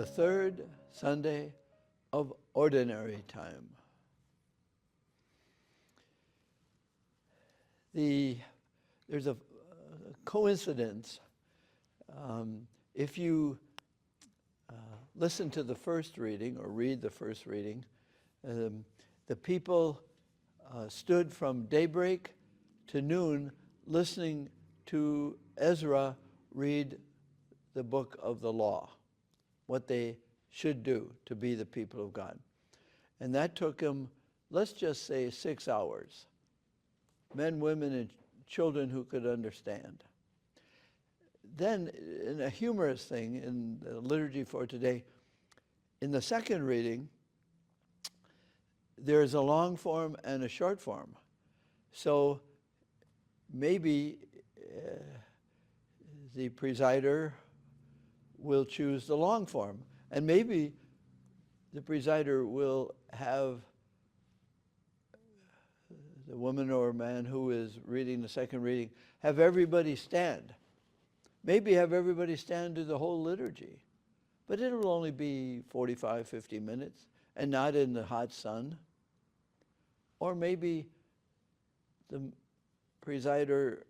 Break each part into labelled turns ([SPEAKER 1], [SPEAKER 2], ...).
[SPEAKER 1] third Sunday of Ordinary Time. There's a coincidence. If you listen to the first reading or read the first reading, the people stood from daybreak to noon listening to Ezra read the book of the law, what they should do to be the people of God. And that took them, let's just say, 6 hours. Men, women, and children who could understand. Then, in a humorous thing in the liturgy for today, in the second reading, there's a long form and a short form. So maybe the presider will choose the long form, and maybe the presider will have the woman or man who is reading the second reading have everybody stand. Maybe have everybody stand to the whole liturgy, but it'll only be 45, 50 minutes and not in the hot sun. Or maybe the presider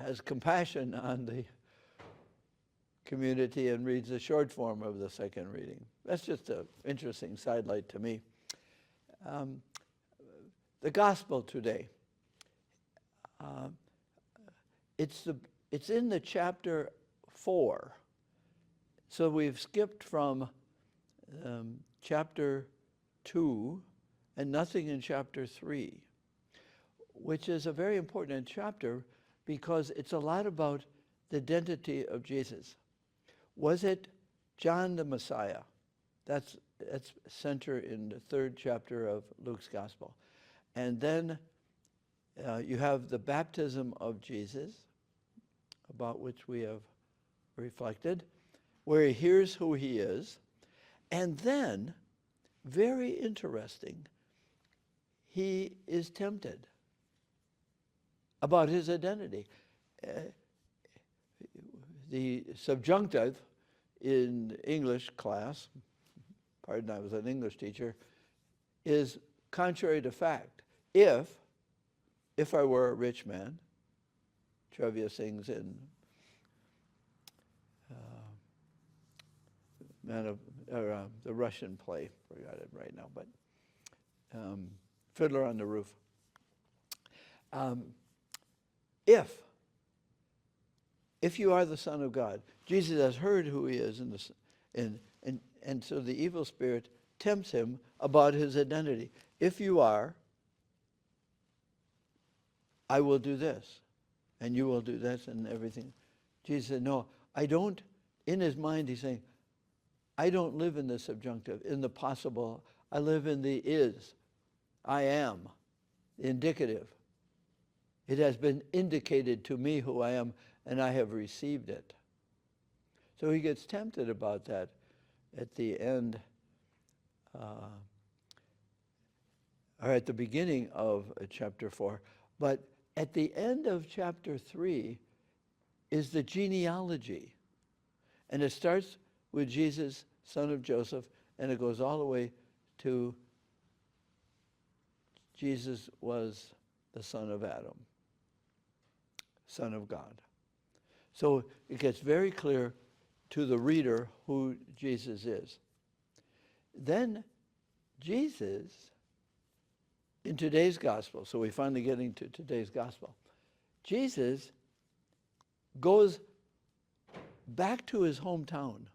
[SPEAKER 1] has compassion on the community and reads the short form of the second reading. That's just an interesting sidelight to me. The gospel today, it's in the chapter 4. So we've skipped from chapter 2 and nothing in chapter 3, which is a very important chapter because it's a lot about the identity of Jesus. Was it John the Messiah? That's center in the third chapter of Luke's Gospel. And then you have the baptism of Jesus, about which we have reflected, where he hears who he is. And then, very interesting, he is tempted about his identity. The subjunctive in English class, pardon, I was an English teacher, is contrary to fact. If I were a rich man, Trevia sings in the Russian play, forgot it right now, but Fiddler on the Roof. If you are the Son of God, Jesus has heard who he is, and so the evil spirit tempts him about his identity. If you are, I will do this, and you will do this, and everything. Jesus said, no, I don't. In his mind, he's saying, I don't live in the subjunctive, in the possible. I live in the is. I am, the indicative. It has been indicated to me who I am, and I have received it. So he gets tempted about that at the end, or at the beginning of chapter 4. But at the end of chapter 3 is the genealogy. And it starts with Jesus, son of Joseph, and it goes all the way to Jesus was the son of Adam, son of God. So it gets very clear to the reader who Jesus is. Then Jesus, in today's gospel, so we're finally getting to today's gospel, Jesus goes back to his hometown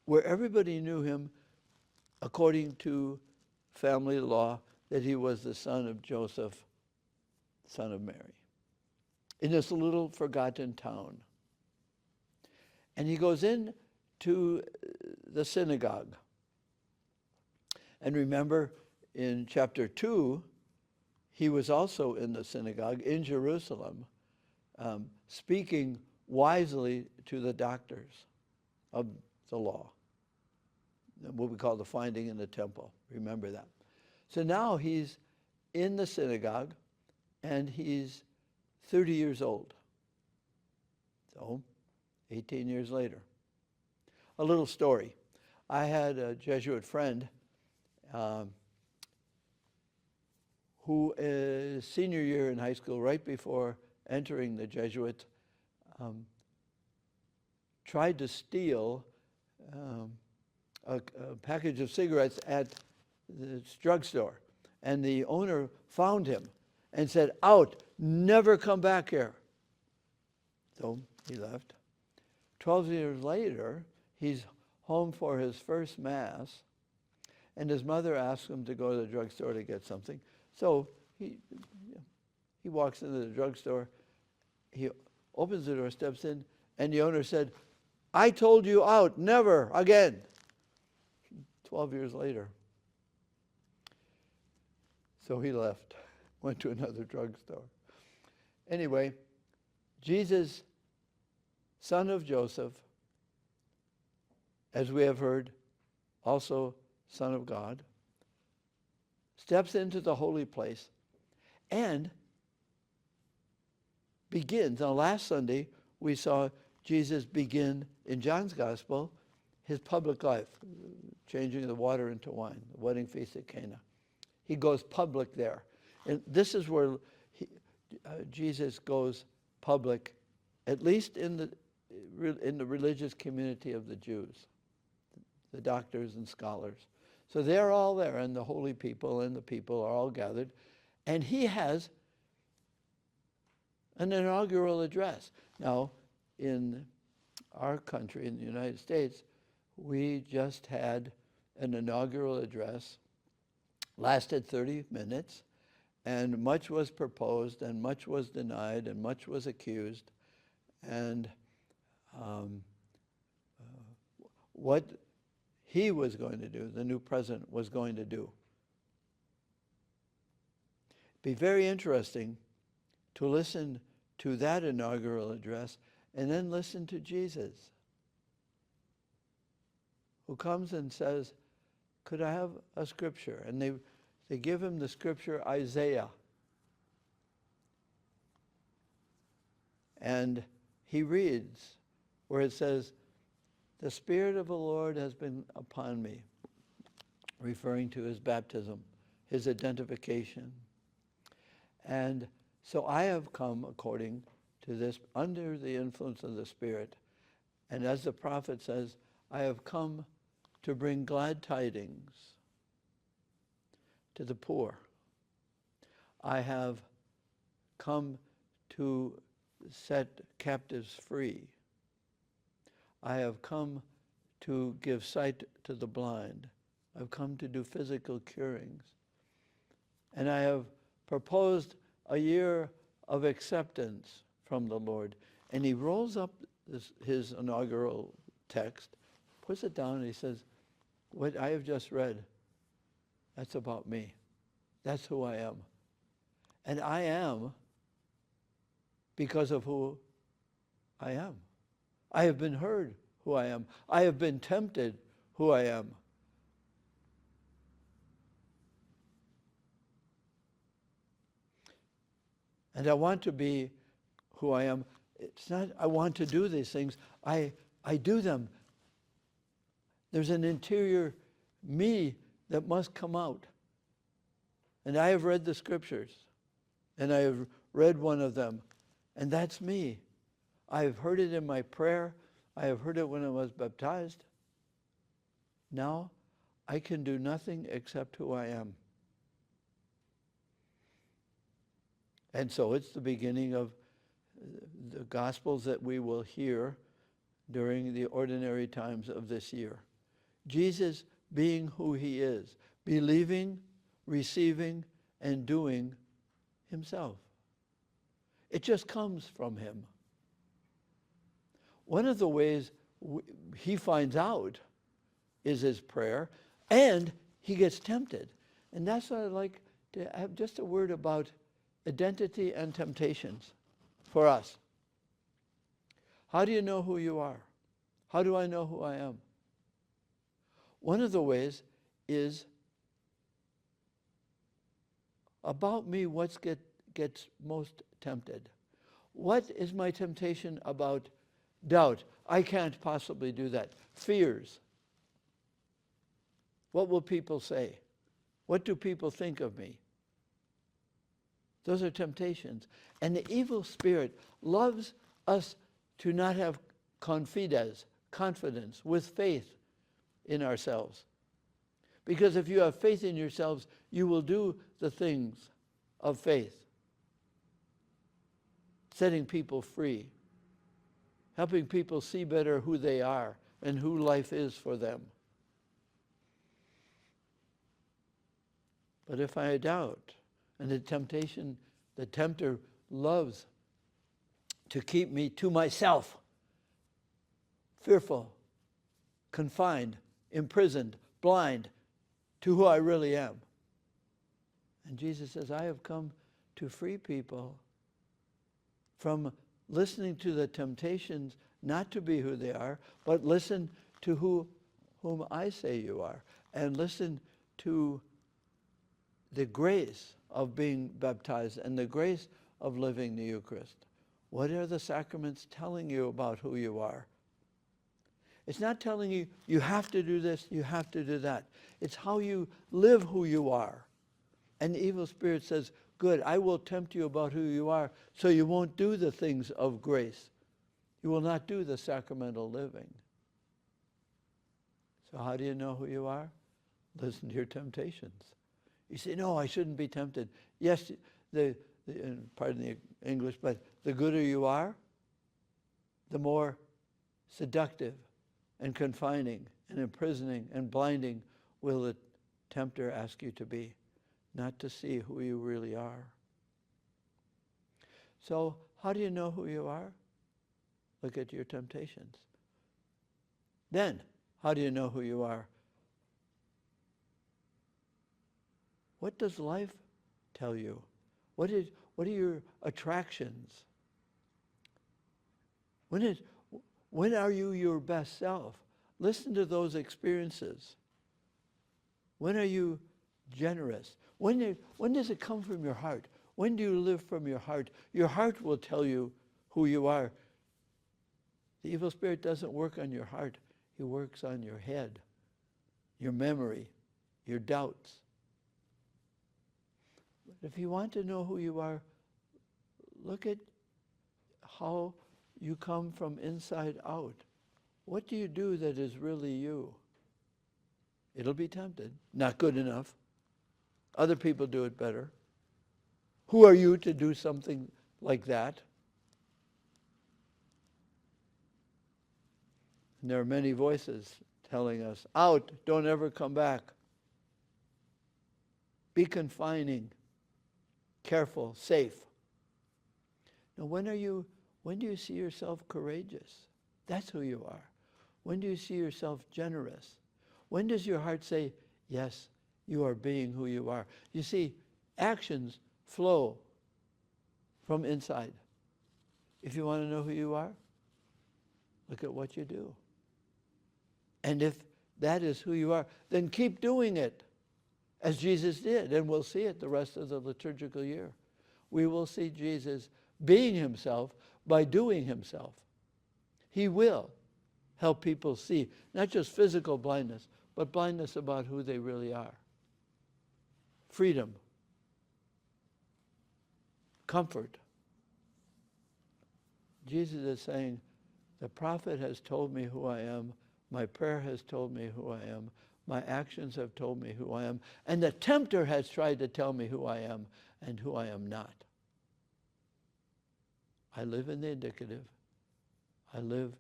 [SPEAKER 1] where everybody knew him according to family law that he was the son of Joseph, son of Mary, in this little forgotten town. And he goes in to the synagogue. And remember, in chapter 2, he was also in the synagogue in Jerusalem, speaking wisely to the doctors of the law, what we call the finding in the temple. Remember that. So now he's in the synagogue, and he's 30 years old. So, 18 years later. a little story. I had a Jesuit friend who is senior year in high school, right before entering the Jesuit, tried to steal a package of cigarettes at the drugstore. And the owner found him and said, "Out, never come back here." So he left. 12 years later, he's home for his first Mass, and his mother asks him to go to the drugstore to get something. So he walks into the drugstore, he opens the door, steps in, and the owner said, "I told you out, never again." 12 years later. So he left, went to another drugstore. Anyway, Jesus, son of Joseph, as we have heard, also Son of God, steps into the holy place and begins. Now, last Sunday, we saw Jesus begin in John's Gospel his public life, changing the water into wine, the wedding feast at Cana. He goes public there. And this is where Jesus goes public, at least in the religious community of the Jews, the doctors and scholars. So they're all there, and the holy people and the people are all gathered. And he has an inaugural address. Now, in our country, in the United States, we just had an inaugural address, lasted 30 minutes, and much was proposed, and much was denied, and much was accused. And what he was going to do, the new president was going to do. It'd be very interesting to listen to that inaugural address and then listen to Jesus, who comes and says, "Could I have a scripture?" And they give him the scripture Isaiah. And he reads where it says, "The Spirit of the Lord has been upon me," referring to his baptism, his identification. "And so I have come according to this, under the influence of the Spirit. And as the prophet says, I have come to bring glad tidings to the poor. I have come to set captives free. I have come to give sight to the blind. I've come to do physical curings. And I have proposed a year of acceptance from the Lord." And he rolls up his inaugural text, puts it down, and he says, "What I have just read, that's about me. That's who I am. And I am because of who I am. I have been heard who I am. I have been tempted who I am. And I want to be who I am. It's not I want to do these things. I do them. There's an interior me that must come out. And I have read the scriptures. And I have read one of them. And that's me. I have heard it in my prayer. I have heard it when I was baptized. Now, I can do nothing except who I am." And so it's the beginning of the Gospels that we will hear during the ordinary times of this year. Jesus being who he is, believing, receiving, and doing himself. It just comes from him. One of the ways he finds out is his prayer, and he gets tempted. And that's what I'd like to have just a word about identity and temptations for us. How do you know who you are? How do I know who I am? One of the ways is about me, what gets most tempted. What is my temptation about Doubt. I can't possibly do that. Fears. What will people say? What do people think of me? Those are temptations. And the evil spirit loves us to not have confidence with faith in ourselves. Because if you have faith in yourselves, you will do the things of faith. Setting people free. Helping people see better who they are and who life is for them. But if I doubt, and the tempter loves to keep me to myself, fearful, confined, imprisoned, blind to who I really am. And Jesus says, I have come to free people from listening to the temptations not to be who they are, but listen to whom I say you are, and listen to the grace of being baptized and the grace of living the Eucharist. What are the sacraments telling you about who you are? It's not telling you, you have to do this, you have to do that. It's how you live who you are. And the evil spirit says, good, I will tempt you about who you are so you won't do the things of grace. You will not do the sacramental living. So how do you know who you are? Listen to your temptations. You say, no, I shouldn't be tempted. Yes, pardon the English, but the gooder you are, the more seductive and confining and imprisoning and blinding will the tempter ask you to be, not to see who you really are. So how do you know who you are? Look at your temptations. Then, how do you know who you are? What does life tell you? What are your attractions? When are you your best self? Listen to those experiences. When are you generous? When does it come from your heart? When do you live from your heart? Your heart will tell you who you are. The evil spirit doesn't work on your heart. He works on your head, your memory, your doubts. But if you want to know who you are, look at how you come from inside out. What do you do that is really you? It'll be tempted. Not good enough. Other people do it better. Who are you to do something like that? And there are many voices telling us, out, don't ever come back. Be confining, careful, safe. Now when do you see yourself courageous? That's who you are. When do you see yourself generous? When does your heart say, yes, you are being who you are? You see, actions flow from inside. If you want to know who you are, look at what you do. And if that is who you are, then keep doing it as Jesus did, and we'll see it the rest of the liturgical year. We will see Jesus being himself by doing himself. He will help people see, not just physical blindness, but blindness about who they really are. Freedom. Comfort. Jesus is saying, the prophet has told me who I am, my prayer has told me who I am, my actions have told me who I am, and the tempter has tried to tell me who I am and who I am not. I live in the indicative. I live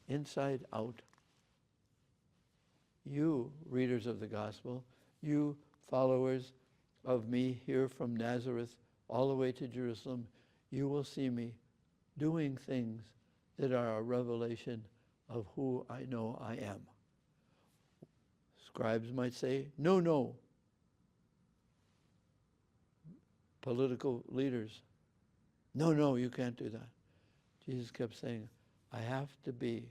[SPEAKER 1] inside out. You, readers of the gospel, you followers of me here from Nazareth all the way to Jerusalem, you will see me doing things that are a revelation of who I know I am. Scribes might say, no, no. Political leaders, no, no, you can't do that. Jesus kept saying, I have to be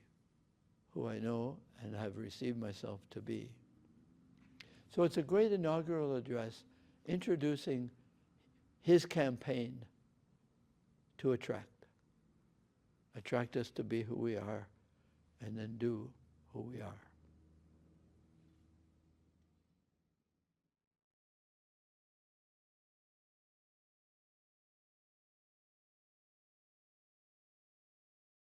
[SPEAKER 1] who I know and have received myself to be. So it's a great inaugural address introducing his campaign to attract. attract us to be who we are, and then do who we are.